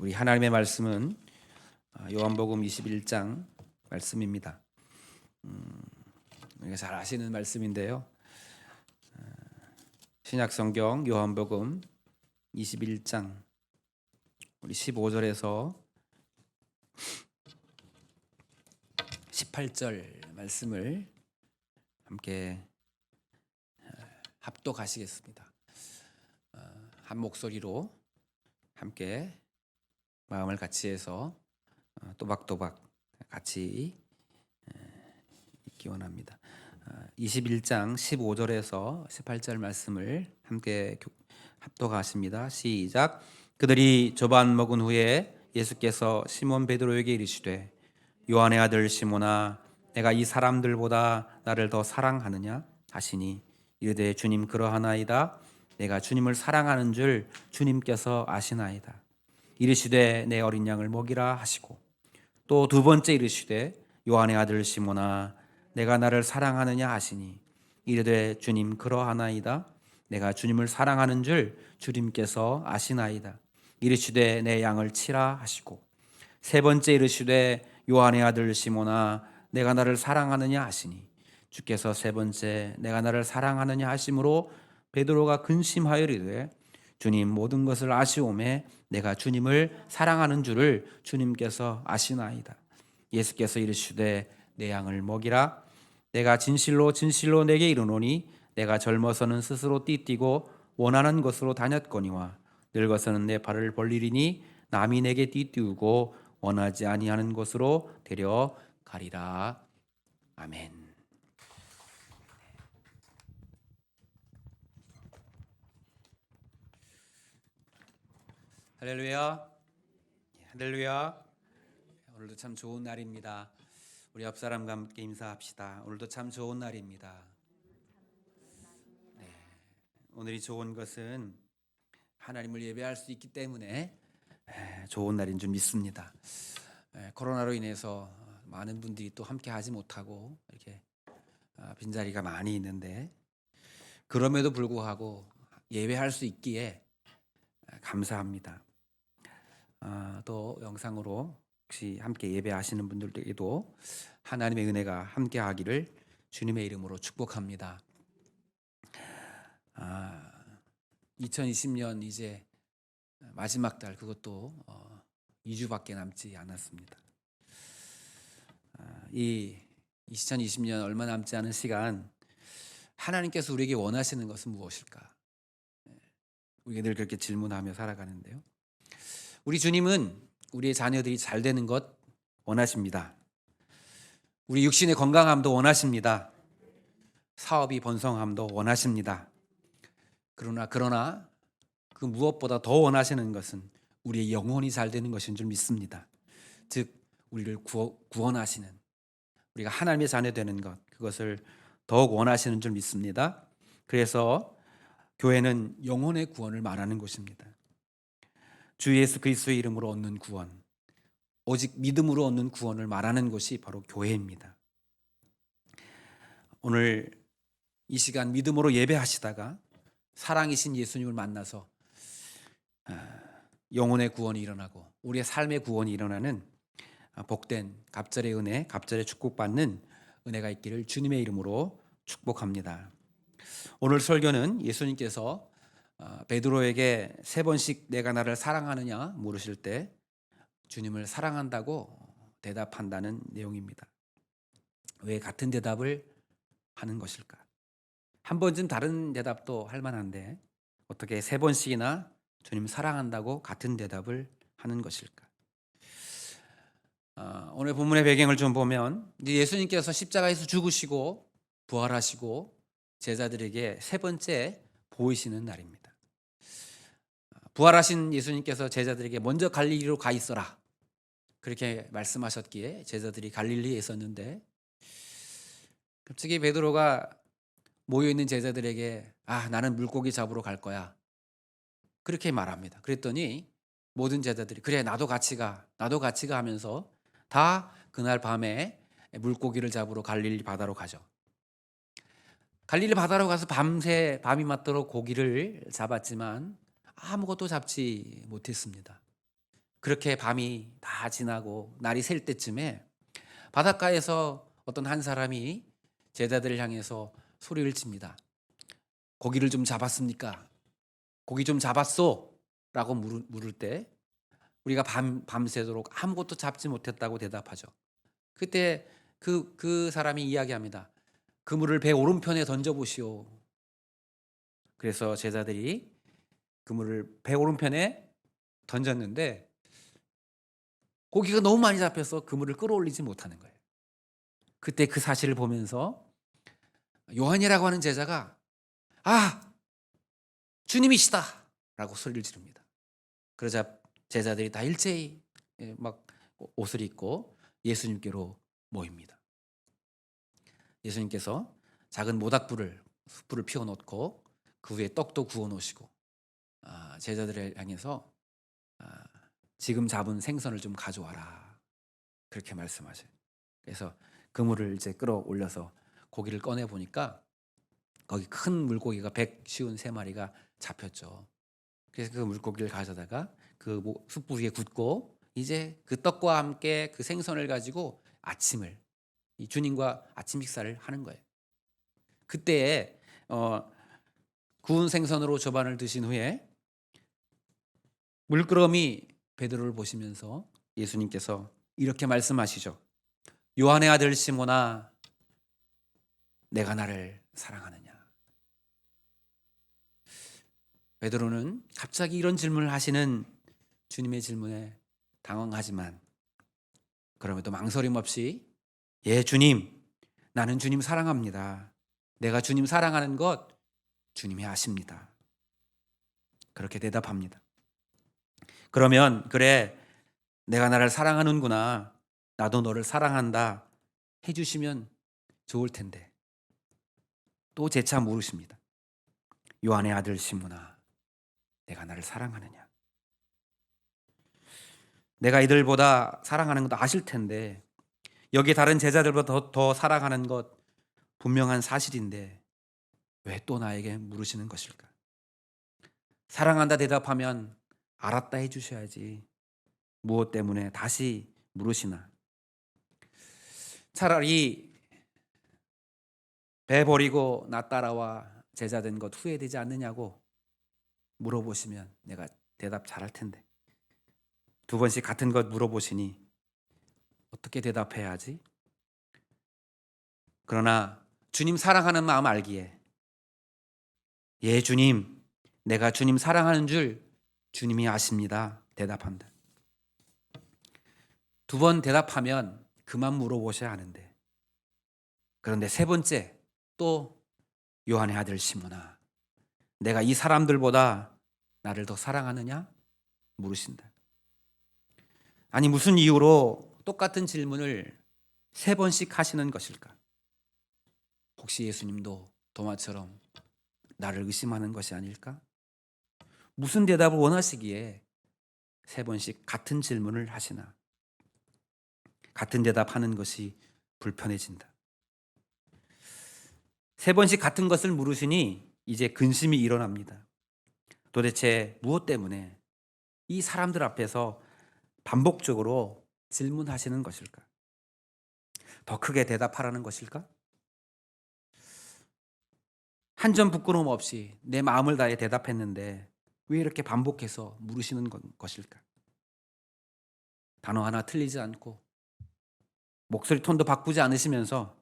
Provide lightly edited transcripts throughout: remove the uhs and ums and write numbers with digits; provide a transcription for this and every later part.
우리 하나님의 말씀은 요한복음 21장 말씀입니다. 우리가 잘 아시는 말씀인데요. 신약성경 요한복음 21장 우리 15절에서 18절 말씀을 함께 합독하시겠습니다. 한 목소리로 함께 마음을 같이 해서 또박또박 같이 읽기 원합니다. 21장 15절에서 18절 말씀을 함께 합독하십니다. 시작. 그들이 저반 먹은 후에 예수께서 시몬 베드로에게 이르시되 요한의 아들 시몬아 내가 이 사람들보다 나를 더 사랑하느냐 하시니 이르되 주님 그러하나이다. 내가 주님을 사랑하는 줄 주님께서 아시나이다. 이르시되 내 어린 양을 먹이라 하시고 또 두 번째 이르시되 요한의 아들 시몬아 내가 나를 사랑하느냐 하시니 이르되 주님 그러하나이다. 내가 주님을 사랑하는 줄 주님께서 아시나이다. 이르시되 내 양을 치라 하시고 세 번째 이르시되 요한의 아들 시몬아 내가 나를 사랑하느냐 하시니 주께서 세 번째 내가 나를 사랑하느냐 하심으로 베드로가 근심하여 이르되 주님 모든 것을 아시오매 내가 주님을 사랑하는 줄을 주님께서 아시나이다. 예수께서 이르시되 내 양을 먹이라. 내가 진실로 진실로 내게 이르노니 내가 젊어서는 스스로 띠뛰고 원하는 곳으로 다녔거니와 늙어서는 내 발을 벌리리니 남이 내게 띠띠우고 원하지 아니하는 곳으로 데려가리라. 아멘. 할렐루야. 할렐루야. 오늘도 참 좋은 날입니다. 우리 옆 사람과 함께 인사합시다. 오늘도 참 좋은 날입니다. 네. 오늘이 좋은 것은 하나님을 예배할 수 있기 때문에 좋은 날인 줄 믿습니다. 코로나로 인해서 많은 분들이 또 함께 하지 못하고 이렇게 빈자리가 많이 있는데 그럼에도 불구하고 예배할 수 있기에 감사합니다. 또 영상으로 혹시 함께 예배하시는 분들에게도 하나님의 은혜가 함께 하기를 주님의 이름으로 축복합니다. 2020년 이제 마지막 달 그것도 2주밖에 남지 않았습니다. 이 2020년 얼마 남지 않은 시간 하나님께서 우리에게 원하시는 것은 무엇일까? 우리가 늘 그렇게 질문하며 살아가는데요. 우리 주님은 우리의 자녀들이 잘 되는 것 원하십니다. 우리 육신의 건강함도 원하십니다. 사업이 번성함도 원하십니다. 그러나 그 무엇보다 더 원하시는 것은 우리의 영혼이 잘 되는 것인 줄 믿습니다. 즉 우리를 구원하시는 우리가 하나님의 자녀 되는 것 그것을 더욱 원하시는 줄 믿습니다. 그래서 교회는 영혼의 구원을 말하는 곳입니다. 주 예수 그리스도의 이름으로 얻는 구원, 오직 믿음으로 얻는 구원을 말하는 곳이 바로 교회입니다. 오늘 이 시간 믿음으로 예배하시다가 사랑이신 예수님을 만나서 영혼의 구원이 일어나고 우리의 삶의 구원이 일어나는 복된 갑절의 은혜, 갑절의 축복받는 은혜가 있기를 주님의 이름으로 축복합니다. 오늘 설교는 예수님께서 베드로에게 세 번씩 내가 나를 사랑하느냐 물으실 때 주님을 사랑한다고 대답한다는 내용입니다. 왜 같은 대답을 하는 것일까? 한 번쯤 다른 대답도 할 만한데 어떻게 세 번씩이나 주님 사랑한다고 같은 대답을 하는 것일까? 오늘 본문의 배경을 좀 보면 예수님께서 십자가에서 죽으시고 부활하시고 제자들에게 세 번째 보이시는 날입니다. 부활하신 예수님께서 제자들에게 먼저 갈릴리로 가 있어라 그렇게 말씀하셨기에 제자들이 갈릴리에 있었는데 갑자기 베드로가 모여있는 제자들에게 나는 물고기 잡으러 갈 거야 그렇게 말합니다. 그랬더니 모든 제자들이 그래 나도 같이 가 하면서 다 그날 밤에 물고기를 잡으러 갈릴리 바다로 가죠. 갈릴리 바다로 가서 밤새 밤이 맞도록 고기를 잡았지만 아무것도 잡지 못했습니다. 그렇게 밤이 다 지나고 날이 셀 때쯤에 바닷가에서 어떤 한 사람이 제자들을 향해서 소리를 칩니다. 고기를 좀 잡았습니까? 고기 좀 잡았소? 라고 물을 때 우리가 밤새도록 아무것도 잡지 못했다고 대답하죠. 그때 그 사람이 이야기합니다. 그물을 배 오른편에 던져보시오. 그래서 제자들이 그물을 배 오른편에 던졌는데 고기가 너무 많이 잡혀서 그물을 끌어올리지 못하는 거예요. 그때 그 사실을 보면서 요한이라고 하는 제자가 주님이시다 라고 소리를 지릅니다. 그러자 제자들이 다 일제히 막 옷을 입고 예수님께로 모입니다. 예수님께서 작은 모닥불을 숯불을 피워놓고 그 위에 떡도 구워 놓으시고 제자들을 향해서 지금 잡은 생선을 좀 가져와라 그렇게 말씀하셔요. 그래서 그물을 이제 끌어올려서 고기를 꺼내 보니까 거기 큰 물고기가 153마리가 잡혔죠. 그래서 그 물고기를 가져다가 그 숯불 위에 굽고 이제 그 떡과 함께 그 생선을 가지고 아침을 이 주님과 아침 식사를 하는 거예요. 그때에 구운 생선으로 조반을 드신 후에 물끄러미 베드로를 보시면서 예수님께서 이렇게 말씀하시죠. 요한의 아들 시몬아, 내가 나를 사랑하느냐? 베드로는 갑자기 이런 질문을 하시는 주님의 질문에 당황하지만 그럼에도 망설임 없이 예 주님, 나는 주님 사랑합니다. 내가 주님 사랑하는 것 주님이 아십니다. 그렇게 대답합니다. 그러면 그래 내가 나를 사랑하는구나. 나도 너를 사랑한다. 해주시면 좋을 텐데 또 재차 물으십니다. 요한의 아들 시몬아, 내가 나를 사랑하느냐? 내가 이들보다 사랑하는 것도 아실 텐데 여기 다른 제자들보다 더 사랑하는 것 분명한 사실인데 왜 또 나에게 물으시는 것일까? 사랑한다 대답하면 알았다 해주셔야지 무엇 때문에 다시 물으시나? 차라리 배 버리고 나 따라와 제자 된 것 후회되지 않느냐고 물어보시면 내가 대답 잘할 텐데 2번씩 같은 것 물어보시니 어떻게 대답해야 하지? 그러나 주님 사랑하는 마음 알기에 예 주님, 내가 주님 사랑하는 줄 주님이 아십니다. 대답합니다. 2번 대답하면 그만 물어보셔야 하는데 그런데 3번째 또 요한의 아들 시몬아, 내가 이 사람들보다 나를 더 사랑하느냐? 물으신다. 아니 무슨 이유로 똑같은 질문을 3번씩 하시는 것일까? 혹시 예수님도 도마처럼 나를 의심하는 것이 아닐까? 무슨 대답을 원하시기에 3번씩 같은 질문을 하시나? 같은 대답하는 것이 불편해진다. 3번씩 같은 것을 물으시니 이제 근심이 일어납니다. 도대체 무엇 때문에 이 사람들 앞에서 반복적으로 질문하시는 것일까? 더 크게 대답하라는 것일까? 한 점 부끄러움 없이 내 마음을 다해 대답했는데 왜 이렇게 반복해서 물으시는 것일까? 단어 하나 틀리지 않고 목소리 톤도 바꾸지 않으시면서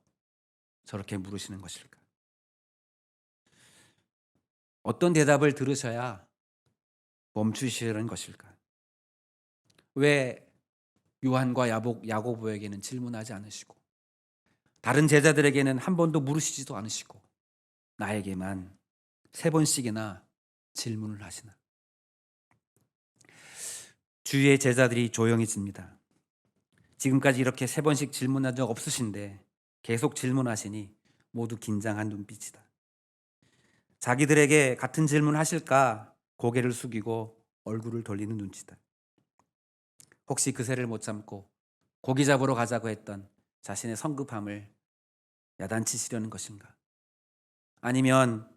저렇게 물으시는 것일까? 어떤 대답을 들으셔야 멈추시려는 것일까? 왜 요한과 야고보에게는 질문하지 않으시고 다른 제자들에게는 한 번도 물으시지도 않으시고 나에게만 3번씩이나 질문을 하시나? 주위의 제자들이 조용해집니다. 지금까지 이렇게 3번씩 질문한 적 없으신데 계속 질문하시니 모두 긴장한 눈빛이다. 자기들에게 같은 질문 하실까 고개를 숙이고 얼굴을 돌리는 눈치다. 혹시 그새를 못 참고 고기 잡으러 가자고 했던 자신의 성급함을 야단치시려는 것인가? 아니면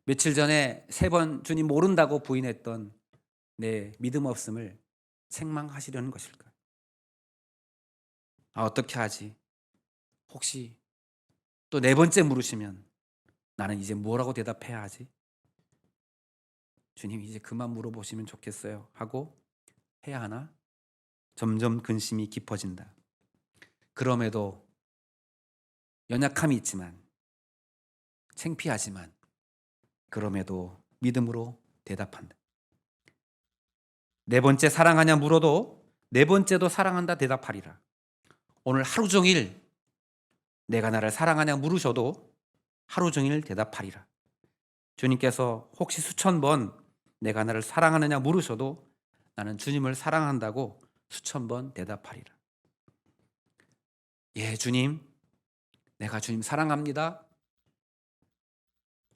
며칠 전에 3번 주님 모른다고 부인했던 내 믿음 없음을 책망하시려는 것일까? 어떻게 하지? 혹시 또 네 번째 물으시면 나는 이제 뭐라고 대답해야 하지? 주님, 이제 그만 물어보시면 좋겠어요 하고 해야 하나? 점점 근심이 깊어진다. 그럼에도 연약함이 있지만, 창피하지만, 그럼에도 믿음으로 대답한다. 네 번째 사랑하냐 물어도 네 번째도 사랑한다 대답하리라. 오늘 하루 종일 내가 나를 사랑하냐 물으셔도 하루 종일 대답하리라. 주님께서 혹시 수천 번 내가 나를 사랑하느냐 물으셔도 나는 주님을 사랑한다고 수천 번 대답하리라. 예, 주님, 내가 주님 사랑합니다.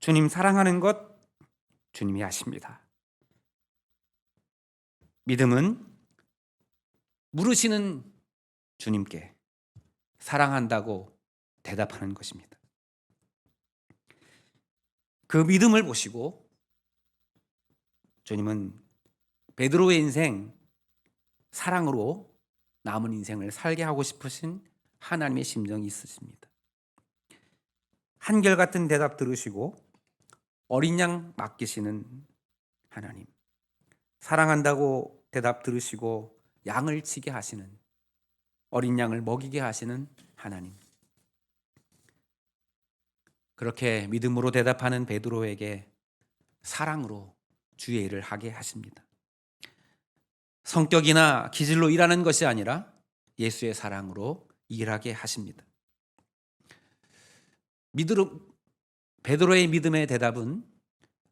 주님 사랑하는 것 주님이 아십니다. 믿음은 물으시는 주님께 사랑한다고 대답하는 것입니다. 그 믿음을 보시고 주님은 베드로의 인생, 사랑으로 남은 인생을 살게 하고 싶으신 하나님의 심정이 있으십니다. 한결같은 대답 들으시고 어린 양 맡기시는 하나님, 사랑한다고 대답 들으시고 양을 치게 하시는, 어린 양을 먹이게 하시는 하나님, 그렇게 믿음으로 대답하는 베드로에게 사랑으로 주의 일을 하게 하십니다. 성격이나 기질로 일하는 것이 아니라 예수의 사랑으로 일하게 하십니다. 베드로의 믿음의 대답은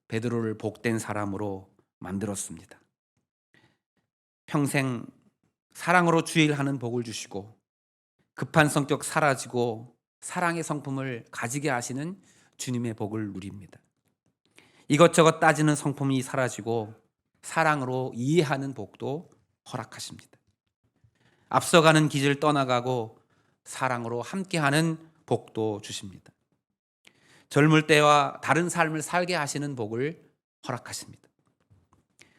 베드로를 복된 사람으로 만들었습니다. 평생 사랑으로 주의 일하는 복을 주시고 급한 성격 사라지고 사랑의 성품을 가지게 하시는 주님의 복을 누립니다. 이것저것 따지는 성품이 사라지고 사랑으로 이해하는 복도 허락하십니다. 앞서가는 길을 떠나가고 사랑으로 함께하는 복도 주십니다. 젊을 때와 다른 삶을 살게 하시는 복을 허락하십니다.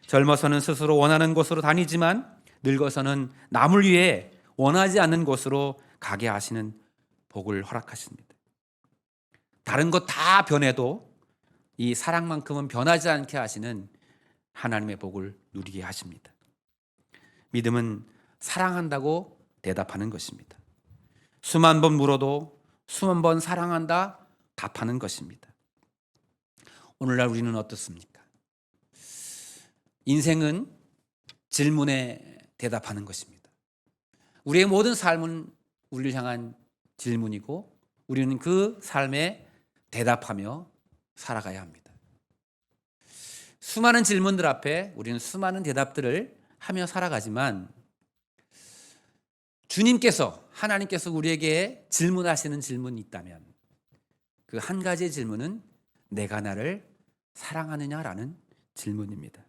젊어서는 스스로 원하는 곳으로 다니지만 늙어서는 남을 위해 원하지 않는 곳으로 가게 하시는 복을 허락하십니다. 다른 것 다 변해도 이 사랑만큼은 변하지 않게 하시는 하나님의 복을 누리게 하십니다. 믿음은 사랑한다고 대답하는 것입니다. 수만 번 물어도 수만 번 사랑한다 답하는 것입니다. 오늘날 우리는 어떻습니까? 인생은 질문에 대답하는 것입니다. 우리의 모든 삶은 우리를 향한 질문이고 우리는 그 삶에 대답하며 살아가야 합니다. 수많은 질문들 앞에 우리는 수많은 대답들을 하며 살아가지만 주님께서, 하나님께서 우리에게 질문하시는 질문이 있다면 그 한 가지의 질문은 내가 나를 사랑하느냐라는 질문입니다.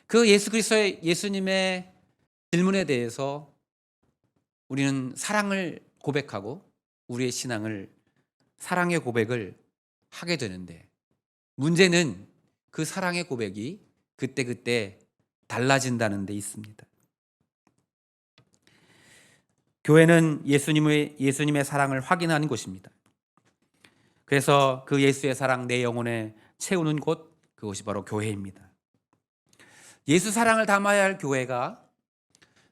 그 예수 그리스도의, 예수님의 질문에 대해서 우리는 사랑을 고백하고 우리의 신앙을, 사랑의 고백을 하게 되는데, 문제는 그 사랑의 고백이 그때그때 달라진다는 데 있습니다. 교회는 예수님의 사랑을 확인하는 곳입니다. 그래서 그 예수의 사랑 내 영혼에 채우는 곳, 그것이 바로 교회입니다. 예수 사랑을 담아야 할 교회가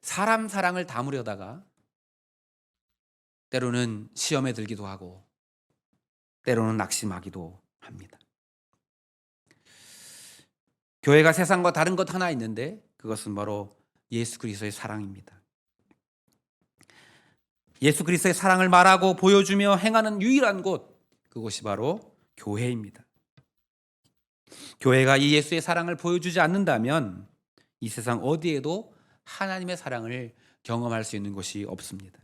사람 사랑을 담으려다가 때로는 시험에 들기도 하고 때로는 낙심하기도 합니다. 교회가 세상과 다른 것 하나 있는데 그것은 바로 예수 그리스도의 사랑입니다. 예수 그리스도의 사랑을 말하고 보여주며 행하는 유일한 곳, 그것이 바로 교회입니다. 교회가 이 예수의 사랑을 보여주지 않는다면 이 세상 어디에도 하나님의 사랑을 경험할 수 있는 곳이 없습니다.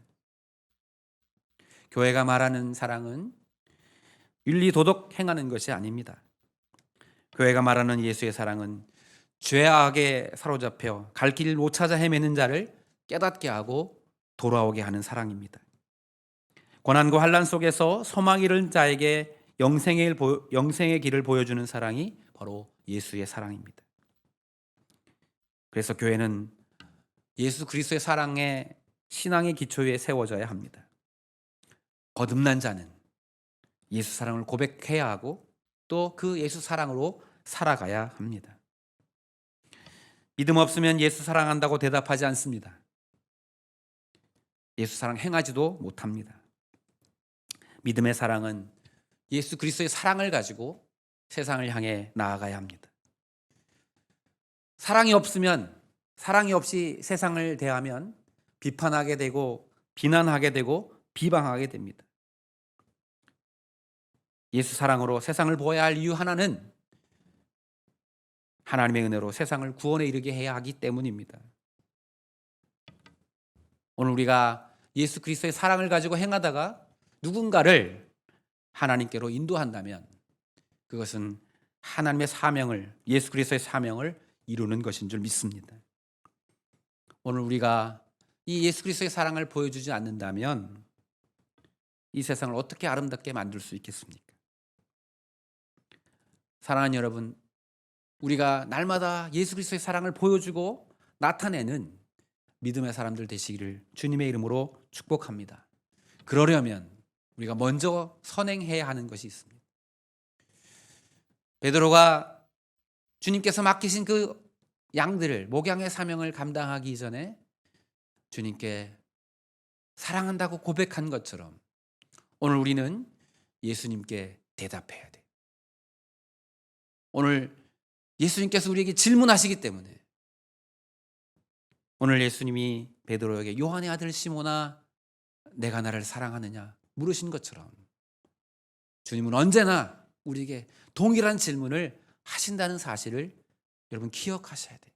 교회가 말하는 사랑은 윤리 도덕 행하는 것이 아닙니다. 교회가 말하는 예수의 사랑은 죄악에 사로잡혀 갈 길을 못 찾아 헤매는 자를 깨닫게 하고 돌아오게 하는 사랑입니다. 고난과 환난 속에서 소망 잃은 자에게 영생의 길을 보여주는 사랑이 바로 예수의 사랑입니다. 그래서 교회는 예수 그리스도의 사랑의 신앙의 기초에 세워져야 합니다. 거듭난 자는 예수 사랑을 고백해야 하고 또 그 예수 사랑으로 살아가야 합니다. 믿음 없으면 예수 사랑한다고 대답하지 않습니다. 예수 사랑 행하지도 못합니다. 믿음의 사랑은 예수 그리스도의 사랑을 가지고 세상을 향해 나아가야 합니다. 사랑이 없이 세상을 대하면 비판하게 되고 비난하게 되고 비방하게 됩니다. 예수 사랑으로 세상을 보아야 할 이유 하나는 하나님의 은혜로 세상을 구원에 이르게 해야 하기 때문입니다. 오늘 우리가 예수 그리스도의 사랑을 가지고 행하다가 누군가를 하나님께로 인도한다면 그것은 하나님의 사명을, 예수 그리스도의 사명을 이루는 것인 줄 믿습니다. 오늘 우리가 이 예수 그리스도의 사랑을 보여주지 않는다면 이 세상을 어떻게 아름답게 만들 수 있겠습니까? 사랑하는 여러분, 우리가 날마다 예수 그리스도의 사랑을 보여주고 나타내는 믿음의 사람들 되시기를 주님의 이름으로 축복합니다. 그러려면 우리가 먼저 선행해야 하는 것이 있습니다. 베드로가 주님께서 맡기신 그 양들을, 목양의 사명을 감당하기 전에 주님께 사랑한다고 고백한 것처럼 오늘 우리는 예수님께 대답해야 돼요. 오늘 예수님께서 우리에게 질문하시기 때문에 오늘 예수님이 베드로에게 요한의 아들 시몬아 내가 나를 사랑하느냐 물으신 것처럼 주님은 언제나 우리에게 동일한 질문을 하신다는 사실을 여러분 기억하셔야 돼요.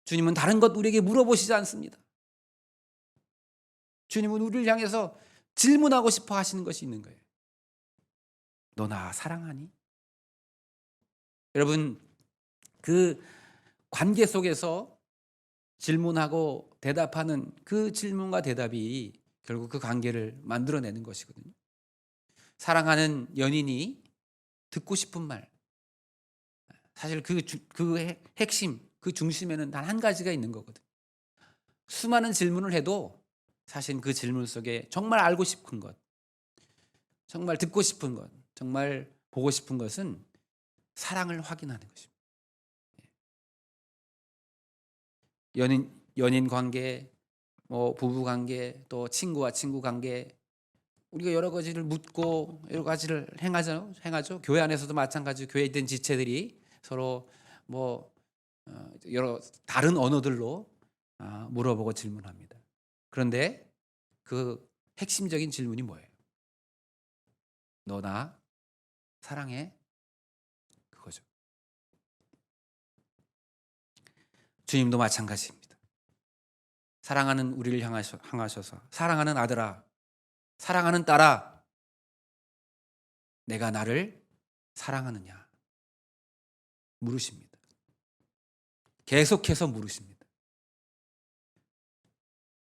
주님은 다른 것 우리에게 물어보시지 않습니다. 주님은 우리를 향해서 질문하고 싶어 하시는 것이 있는 거예요. 너 나 사랑하니? 여러분, 그 관계 속에서 질문하고 대답하는 그 질문과 대답이 결국 그 관계를 만들어내는 것이거든요. 사랑하는 연인이 듣고 싶은 말, 사실 그 핵심, 그 중심에는 단 한 가지가 있는 거거든요. 수많은 질문을 해도 사실 그 질문 속에 정말 알고 싶은 것, 정말 듣고 싶은 것, 정말 보고 싶은 것은 사랑을 확인하는 것입니다. 연인 관계, 부부 관계, 또 친구와 친구 관계, 우리가 여러 가지를 묻고 여러 가지를 행하죠. 교회 안에서도 마찬가지로 교회에 있는 지체들이 서로 여러 다른 언어들로 물어보고 질문합니다. 그런데 그 핵심적인 질문이 뭐예요? 너 나 사랑해? 그거죠. 주님도 마찬가지입니다. 사랑하는 우리를 향하셔서 사랑하는 아들아, 사랑하는 딸아, 내가 나를 사랑하느냐 물으십니다. 계속해서 물으십니다.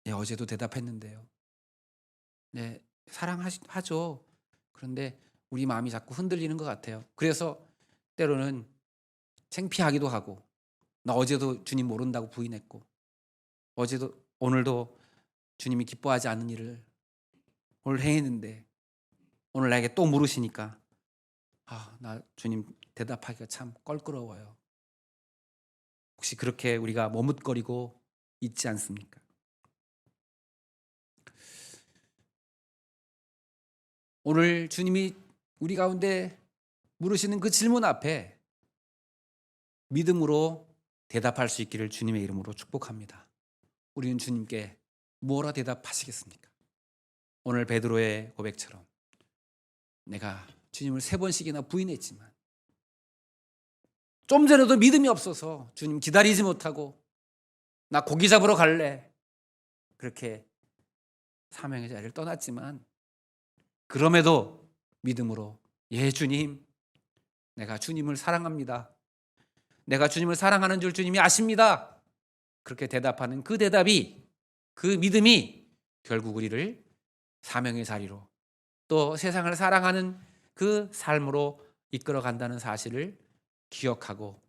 네, 어제도 대답했는데요. 네, 사랑하죠. 그런데 우리 마음이 자꾸 흔들리는 것 같아요. 그래서 때로는 창피하기도 하고, 나 어제도 주님 모른다고 부인했고, 오늘도 주님이 기뻐하지 않는 일을 오늘 행했는데 오늘 나에게 또 물으시니까 나 주님 대답하기가 참 껄끄러워요. 혹시 그렇게 우리가 머뭇거리고 있지 않습니까? 오늘 주님이 우리 가운데 물으시는 그 질문 앞에 믿음으로 대답할 수 있기를 주님의 이름으로 축복합니다. 우리는 주님께 뭐라 대답하시겠습니까? 오늘 베드로의 고백처럼 내가 주님을 3번씩이나 부인했지만 좀 전에도 믿음이 없어서 주님 기다리지 못하고 나 고기 잡으러 갈래 그렇게 사명의 자리를 떠났지만 그럼에도 믿음으로 예 주님 내가 주님을 사랑합니다. 내가 주님을 사랑하는 줄 주님이 아십니다. 그렇게 대답하는 그 대답이, 그 믿음이 결국 우리를 사명의 자리로 또 세상을 사랑하는 그 삶으로 이끌어 간다는 사실을 기억하고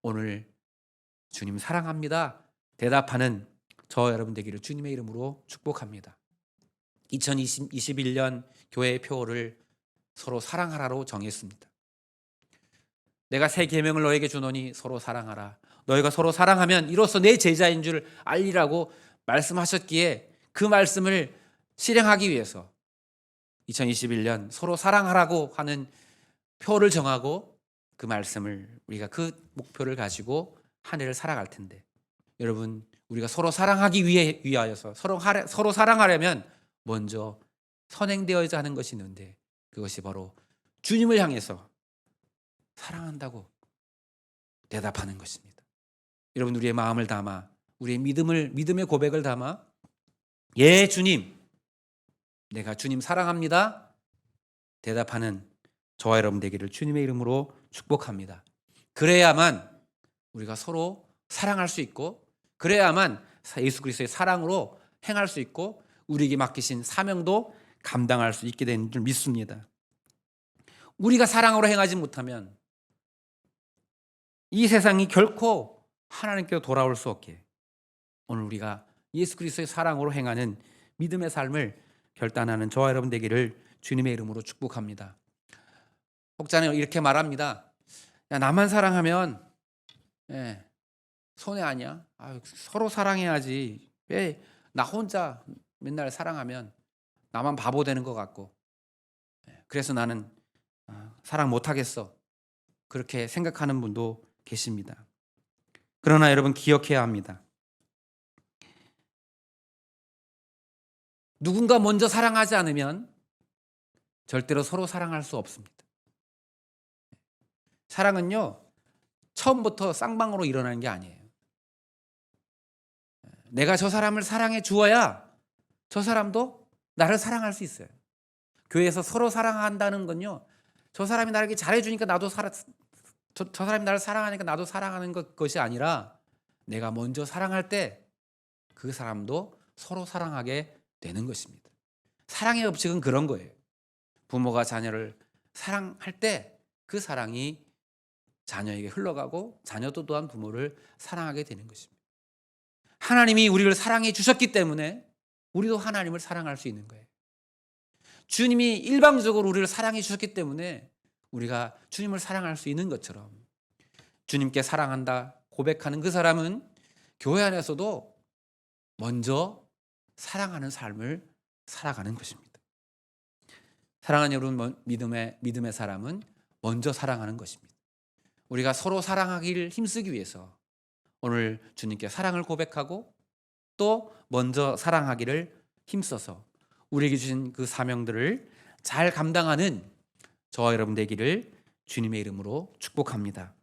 오늘 주님 사랑합니다 대답하는 저 여러분 되기를 주님의 이름으로 축복합니다. 2021년 교회의 표어를 서로 사랑하라로 정했습니다. 내가 새 계명을 너에게 주노니 서로 사랑하라. 너희가 서로 사랑하면 이로써 내 제자인 줄 알리라고 말씀하셨기에 그 말씀을 실행하기 위해서 2021년 서로 사랑하라고 하는 표를 정하고 그 말씀을 우리가 그 목표를 가지고 한 해를 살아갈 텐데, 여러분 우리가 서로 사랑하기 위하여서 서로 사랑하려면 먼저 선행되어야 하는 것이 있는데, 그것이 바로 주님을 향해서 사랑한다고 대답하는 것입니다. 여러분 우리의 마음을 담아, 우리의 믿음의 고백을 담아, 예 주님, 내가 주님 사랑합니다 대답하는 저와 여러분 되기를 주님의 이름으로 축복합니다. 그래야만 우리가 서로 사랑할 수 있고, 그래야만 예수 그리스도의 사랑으로 행할 수 있고, 우리에게 맡기신 사명도 감당할 수 있게 되는 줄 믿습니다. 우리가 사랑으로 행하지 못하면 이 세상이 결코 하나님께로 돌아올 수 없게, 오늘 우리가 예수 그리스도의 사랑으로 행하는 믿음의 삶을 결단하는 저와 여러분 되기를 주님의 이름으로 축복합니다. 혹자는 이렇게 말합니다. 야, 나만 사랑하면 손해 아니야? 서로 사랑해야지. 왜 나 혼자 맨날 사랑하면 나만 바보 되는 것 같고, 그래서 나는 사랑 못하겠어, 그렇게 생각하는 분도 계십니다. 그러나 여러분 기억해야 합니다. 누군가 먼저 사랑하지 않으면 절대로 서로 사랑할 수 없습니다. 사랑은요, 처음부터 쌍방으로 일어나는 게 아니에요. 내가 저 사람을 사랑해 주어야 저 사람도 나를 사랑할 수 있어요. 교회에서 서로 사랑한다는 건요, 저 사람이 나에게 잘해주니까 나도 저 사람이 나를 사랑하니까 나도 사랑하는 것이 아니라, 내가 먼저 사랑할 때 그 사람도 서로 사랑하게 되는 것입니다. 사랑의 법칙은 그런 거예요. 부모가 자녀를 사랑할 때 그 사랑이 자녀에게 흘러가고, 자녀도 또한 부모를 사랑하게 되는 것입니다. 하나님이 우리를 사랑해 주셨기 때문에 우리도 하나님을 사랑할 수 있는 거예요. 주님이 일방적으로 우리를 사랑해 주셨기 때문에 우리가 주님을 사랑할 수 있는 것처럼, 주님께 사랑한다 고백하는 그 사람은 교회 안에서도 먼저 사랑하는 삶을 살아가는 것입니다. 사랑하는 여러분, 믿음의 사람은 먼저 사랑하는 것입니다. 우리가 서로 사랑하기를 힘쓰기 위해서 오늘 주님께 사랑을 고백하고, 또 먼저 사랑하기를 힘써서 우리에게 주신 그 사명들을 잘 감당하는 저와 여러분 되기를 주님의 이름으로 축복합니다.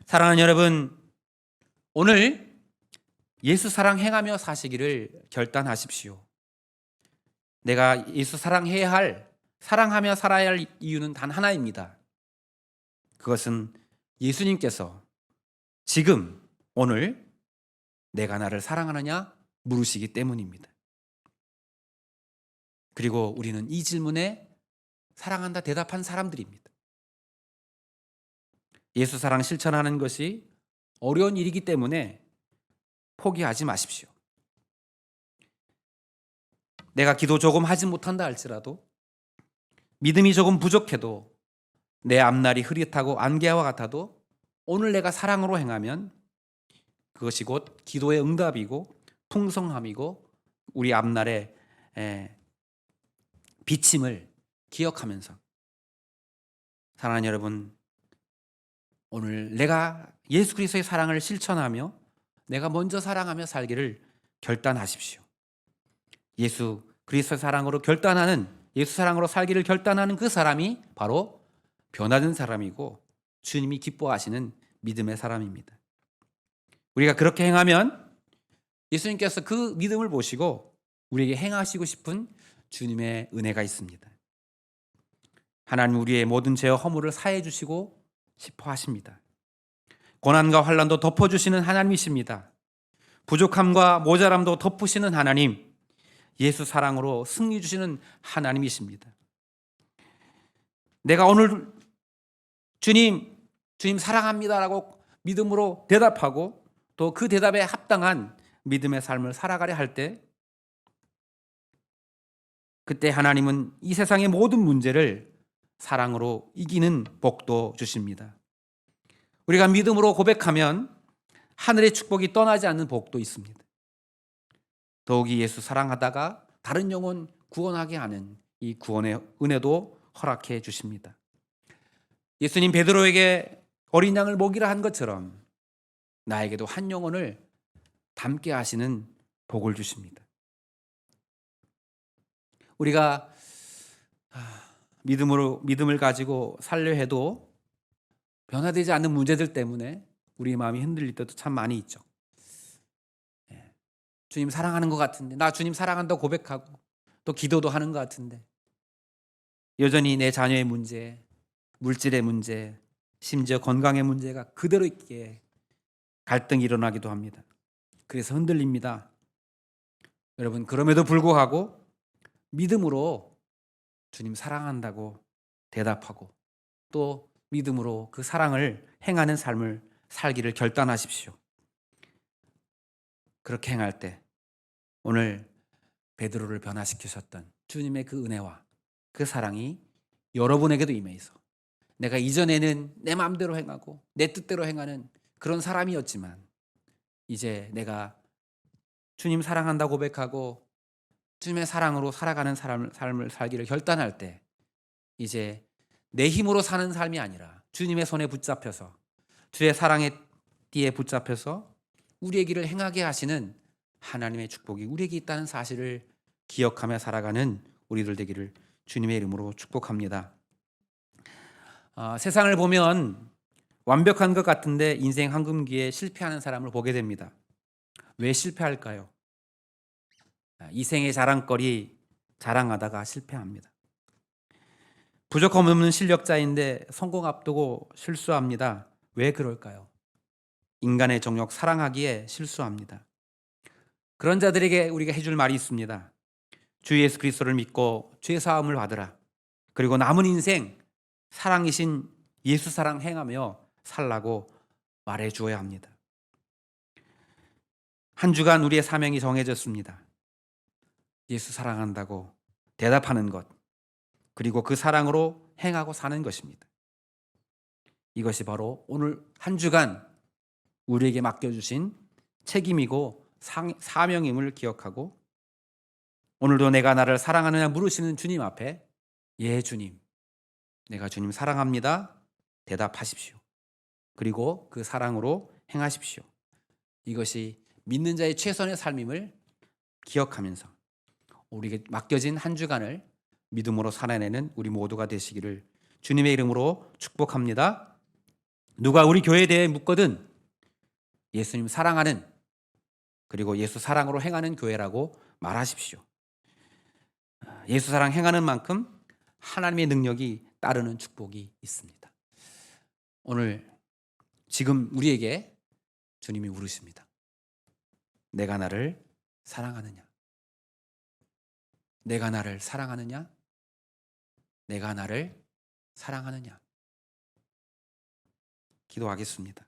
사랑하는 여러분, 오늘 예수 사랑 행하며 사시기를 결단하십시오. 내가 예수 사랑하며 살아야 할 이유는 단 하나입니다. 그것은 예수님께서 지금 오늘 내가 나를 사랑하느냐 물으시기 때문입니다. 그리고 우리는 이 질문에 사랑한다 대답한 사람들입니다. 예수 사랑 실천하는 것이 어려운 일이기 때문에 포기하지 마십시오. 내가 기도 조금 하지 못한다 할지라도, 믿음이 조금 부족해도, 내 앞날이 흐릿하고 안개와 같아도 오늘 내가 사랑으로 행하면 그것이 곧 기도의 응답이고 풍성함이고 우리 앞날의 비침을 기억하면서, 사랑하는 여러분, 오늘 내가 예수 그리스도의 사랑을 실천하며 내가 먼저 사랑하며 살기를 결단하십시오. 예수 그리스도의 사랑으로 예수 사랑으로 살기를 결단하는 그 사람이 바로 변화된 사람이고 주님이 기뻐하시는 믿음의 사람입니다. 우리가 그렇게 행하면 예수님께서 그 믿음을 보시고 우리에게 행하시고 싶은 주님의 은혜가 있습니다. 하나님 우리의 모든 죄와 허물을 사해 주시고 싶어 하십니다. 고난과 환난도 덮어주시는 하나님이십니다. 부족함과 모자람도 덮으시는 하나님, 예수 사랑으로 승리 주시는 하나님이십니다. 내가 오늘 주님 사랑합니다라고 믿음으로 대답하고 또 그 대답에 합당한 믿음의 삶을 살아가려 할 때, 그때 하나님은 이 세상의 모든 문제를 사랑으로 이기는 복도 주십니다. 우리가 믿음으로 고백하면 하늘의 축복이 떠나지 않는 복도 있습니다. 더욱이 예수 사랑하다가 다른 영혼 구원하게 하는 이 구원의 은혜도 허락해 주십니다. 예수님 베드로에게 어린 양을 먹이라 한 것처럼 나에게도 한 영혼을 담게 하시는 복을 주십니다. 우리가 믿음을 가지고 살려 해도 변화되지 않는 문제들 때문에 우리 마음이 흔들릴 때도 참 많이 있죠. 주님 사랑하는 것 같은데, 나 주님 사랑한다고 고백하고 또 기도도 하는 것 같은데 여전히 내 자녀의 문제, 물질의 문제, 심지어 건강의 문제가 그대로 있기에 갈등이 일어나기도 합니다. 그래서 흔들립니다. 여러분, 그럼에도 불구하고 믿음으로 주님 사랑한다고 대답하고 또 믿음으로 그 사랑을 행하는 삶을 살기를 결단하십시오. 그렇게 행할 때 오늘 베드로를 변화시키셨던 주님의 그 은혜와 그 사랑이 여러분에게도 임해서 내가 이전에는 내 마음대로 행하고 내 뜻대로 행하는 그런 사람이었지만 이제 내가 주님 사랑한다고 고백하고 주님의 사랑으로 살아가는 삶을 살기를 결단할 때 이제 내 힘으로 사는 삶이 아니라 주님의 손에 붙잡혀서 주의 사랑의 띠에 붙잡혀서 우리의 길을 행하게 하시는 하나님의 축복이 우리에게 있다는 사실을 기억하며 살아가는 우리들 되기를 주님의 이름으로 축복합니다. 세상을 보면 완벽한 것 같은데 인생 황금기에 실패하는 사람을 보게 됩니다. 왜 실패할까요? 이 생의 자랑거리 자랑하다가 실패합니다. 부족함 없는 실력자인데 성공 앞두고 실수합니다. 왜 그럴까요? 인간의 정욕 사랑하기에 실수합니다. 그런 자들에게 우리가 해줄 말이 있습니다. 주 예수 그리스도를 믿고 죄 사함을 받으라. 그리고 남은 인생 사랑이신 예수 사랑 행하며 살라고 말해 주어야 합니다. 한 주간 우리의 사명이 정해졌습니다. 예수 사랑한다고 대답하는 것, 그리고 그 사랑으로 행하고 사는 것입니다. 이것이 바로 오늘 한 주간 우리에게 맡겨주신 책임이고 사명임을 기억하고 오늘도 내가 나를 사랑하느냐 물으시는 주님 앞에 예 주님, 내가 주님 사랑합니다 대답하십시오. 그리고 그 사랑으로 행하십시오. 이것이 믿는 자의 최선의 삶임을 기억하면서 우리에게 맡겨진 한 주간을 믿음으로 살아내는 우리 모두가 되시기를 주님의 이름으로 축복합니다. 누가 우리 교회에 대해 묻거든 예수님 사랑하는 그리고 예수 사랑으로 행하는 교회라고 말하십시오. 예수 사랑 행하는 만큼 하나님의 능력이 따르는 축복이 있습니다. 오늘 지금 우리에게 주님이 물으십니다. 내가 나를 사랑하느냐? 내가 나를 사랑하느냐? 내가 나를 사랑하느냐? 기도하겠습니다.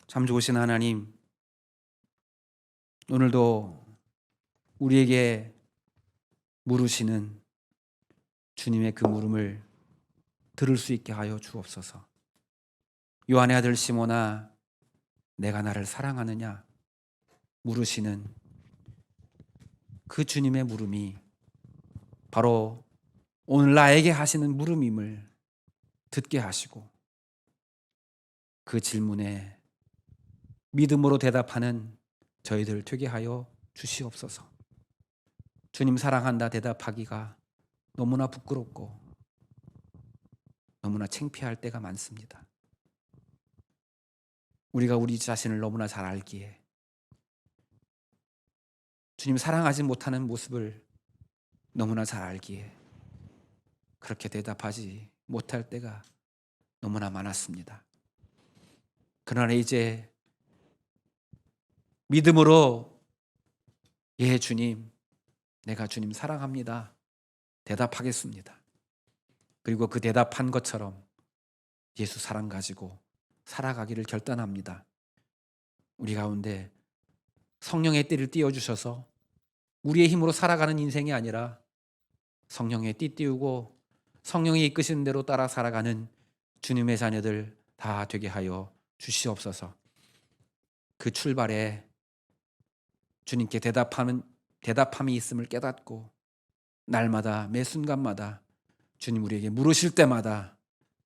참 좋으신 하나님, 오늘도 우리에게 물으시는 주님의 그 물음을 들을 수 있게 하여 주옵소서. 요한의 아들 시몬아, 내가 나를 사랑하느냐? 물으시는 그 주님의 물음이 바로 오늘 나에게 하시는 물음임을 듣게 하시고 그 질문에 믿음으로 대답하는 저희들 되게 하여 주시옵소서. 주님 사랑한다 대답하기가 너무나 부끄럽고 너무나 창피할 때가 많습니다. 우리가 우리 자신을 너무나 잘 알기에 주님 사랑하지 못하는 모습을 너무나 잘 알기에 그렇게 대답하지 못할 때가 너무나 많았습니다. 그러나 이제 믿음으로 예 주님, 내가 주님 사랑합니다 대답하겠습니다. 그리고 그 대답한 것처럼 예수 사랑 가지고 살아가기를 결단합니다. 우리 가운데 성령의 띠를 띄워주셔서 우리의 힘으로 살아가는 인생이 아니라 성령의 띠 띄우고 성령이 이끄시는 대로 따라 살아가는 주님의 자녀들 다 되게 하여 주시옵소서. 그 출발에 주님께 대답함이 있음을 깨닫고 날마다 매 순간마다 주님 우리에게 물으실 때마다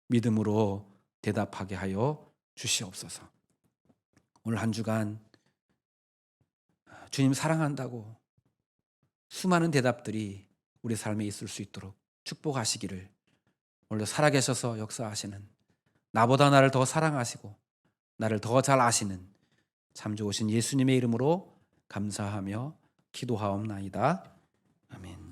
믿음으로 대답하게 하여 주시옵소서. 오늘 한 주간 주님 사랑한다고 수많은 대답들이 우리 삶에 있을 수 있도록 축복하시기를, 오늘 살아계셔서 역사하시는, 나보다 나를 더 사랑하시고 나를 더 잘 아시는 참 좋으신 예수님의 이름으로 감사하며 기도하옵나이다. 아멘.